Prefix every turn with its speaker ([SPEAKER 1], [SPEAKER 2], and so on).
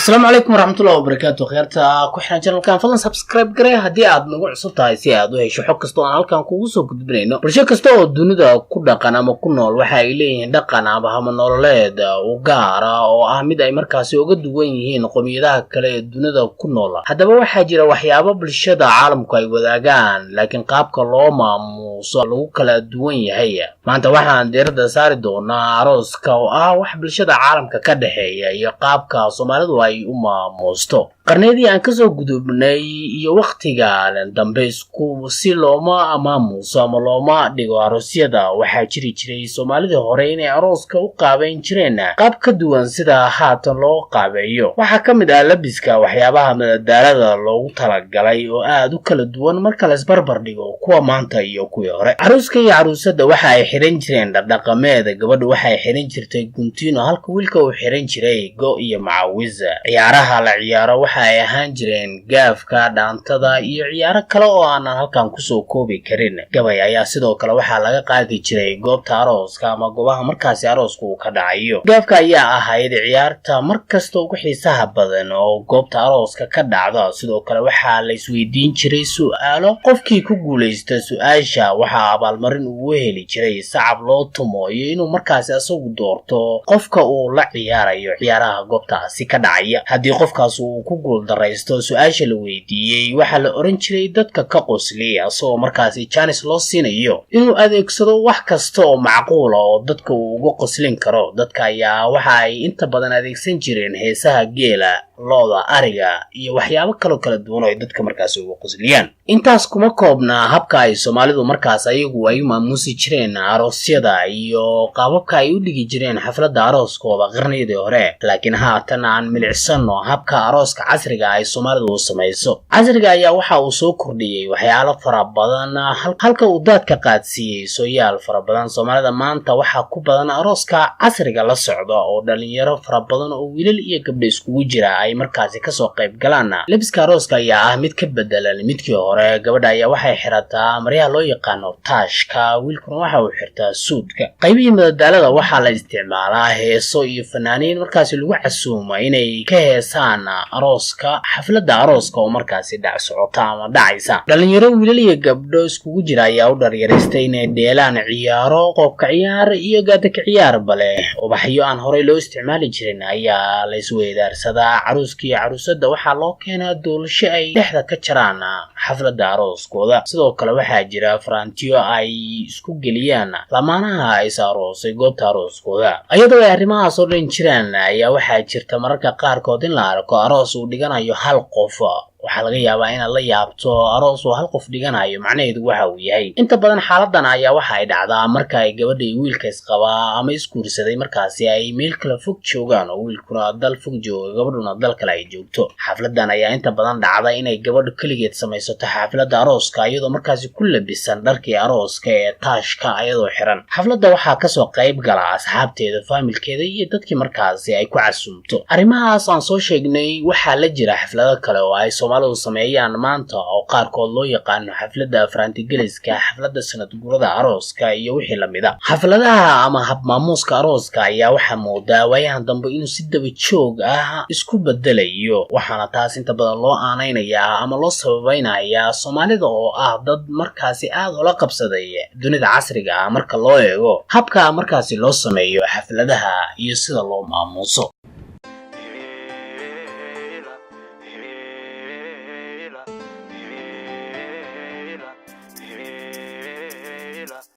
[SPEAKER 1] السلام عليكم ورحمة الله وبركاته. خيرتا كحنا channel kan fadlan subscribe garee haddii aad nagu cusub tahay si aad u hesho xog kasta oo aan halkan kugu soo gudbinayno. Bulsho kasta oo dunida ku dhaqan ama ku nool waxa ay leeyihiin dhaqan ama hab nololeed u gaar ah oo ah mid ay markaasi uga duwan yihiin qowmiyadaha kale ee dunida ku nool. Haddaba waxaa jira waxyaabo bulshada caalamku ay wadaagaan laakiin qaabka loo maamuuso lagu kala duwan yahay. Maanta waxaan diiradda saari doonaa arooska oo ah wax bulshada caalamka ka dhaxeeya iyo qaabka Soomaalidu ay u maamuusto. qarneedii aan ka soo gudubnay iyo waqtigan dambe isku si looma maamuuso ama looma dhigo aroosyada waxaa jiri jiray Soomaalida hore inay arooska u qaabeyn jireen qaab ka duwan sida haatan loo qaabeeyo. waxaa ka mid ah labiska waxyaabaha madadaalada loogu talagalay oo aad u kala duwan marka la isbarbar dhigo kuwa maanta iyo kuwii hore. Arooska iyo aroosada waxa ay xiran jireen dhaqameed, gabadhu waxa ay xiran jirtay guntiino halka wiilka uu xiran jiray go iyo macawiz. ciyaaraha la ciyaaro ay ahaan jireen gaafka, dhaantada iyo ciyaaro kale oo aan halkan ku soo koobi karin. Gabay ayaa sidoo kale waxa laga qaadi jiray goobta arooska ama goobaha markaasi aroosku ka dhacayo. Gaafka ayaa ahayd ciyaarta markasta ugu xiisaha badan oo goobta arooska ka dhacda. sidoo kale waxa la isweydiin jiray su'aalo, qofkii ku guuleysta su'aasha waxa abaalmarin uu heli jiray sacab loo tumo iyo inuu markaasi asagu doorto qofka uu la ciyaarayo ciyaaraha goobtaasi ka dhacaya. haddii qofkaas uu ku daraysto su'aasha la weydiiyay waxa la oran jiray dadka ka qosliya asoo markaasi chance loo siinayo inuu adeegsado wax kasta oo macquul ah oo dadka uu uga qoslin karo. dadka ayaa waxa ay inta badan adeegsan jireen heesaha geela, looda, ariga iyo waxyaabo kala duwan oo dadka markaasi uga qosliyaan. intaas kuma koobna habka ay Soomaalidu markaas ayagu ay maamuusi jireen aroosyada iyo qaababka ay u dhigi jireen xafladda arooskooda qarniyadii hore. laakiin haatan aan milicsano habka arooska casriga ay Soomaalidu u samayso. casriga ayaa waxa uu soo kordhiyay waxyaalo fara badan halka uu daadka qaadsiiyay sooyaal fara badan. Soomaalida maanta waxa ku badan arooska casriga la socda oo dhalinyaro fara badan oo wiilal iyo gabdho iskugu jira ay markaasi ka soo qayb galaan. labiska arooska ayaa ah mid ka bedelan midkii hore. gabadha ayaa waxay xirataa maryaha loo yaqaano taashka, wiilkuna waxa uu xirtaa suudka. qaybihii madadaalada waxaa la isticmaalaa heeso iyo fanaaniin markaasi lagu casuumo inay ka heesaan arooska xafladda arooska oo markaasi dhac socota ama dhacaysa. dhalinyaro wiilal iyo gabdho iskugu jira ayaa u dharyaraystay inay dheelaan ciyaaro, qoobka ciyaar iyo gaadaka ciyaar bale. ubaxyo aan horey loo isticmaali jirin ayaa la isweydaarsadaa. caruuska iyo caruusada waxaa loo keenaa doolasho ay dhexda ka jaraan xafladda arooskooda. sidoo kale waxaa jira faraantiyo ay isku geliyaan lamaanaha is aroosay goobta arooskooda. iyadoo ay arrimahaas oo dhan jiraan ayaa waxaa jirta mararka qaarkood in la arko aroos uu dhiganayo hal qof. waxaa laga yaabaa inaad la yaabto aroos oo hal qof dhiganayo macnaheedu waxa uu yahay. inta badan xaaladan ayaa waxa ay dhacdaa marka ay gabadha iyo wiilka isqabaa ama isguursaday markaasi ay meel kala fog joogaan oo wiilkuna dal fog jooga gabadhuna dal kale ay joogto. xafladan ayaa inta badan dhacda inay gabadhu kaligeed samaysato xafladda arooska iyadoo markaasi ku labisan dharkii arooska ee taashka iyadoo xiran. xafladda waxaa kasoo qayb gala asxaabteeda, faamilkeeda iyo dadkii markaasi ay ku casuumto. arrimahaas aan soo sheegnay waxaa la jira xaflado kale oo ay Soomaalidu sameeyaan maanta oo qaarkood loo yaqaano xafladda farantigeliska, xafladda sanad guurada arooska iyo wixii lamid ah. xafladaha ama hab maamuuska arooska ayaa waxaa moodaa waayahan dambe inuu si daba joog ah isku bedelayo. waxaana taas inta badan loo aanaynayaa ama loo sababaynayaa Soomaalida oo ah dad markaasi aad ula qabsaday dunida casriga ah marka loo eego habka markaasi loo sameeyo xafladaha iyo sida loo maamuuso.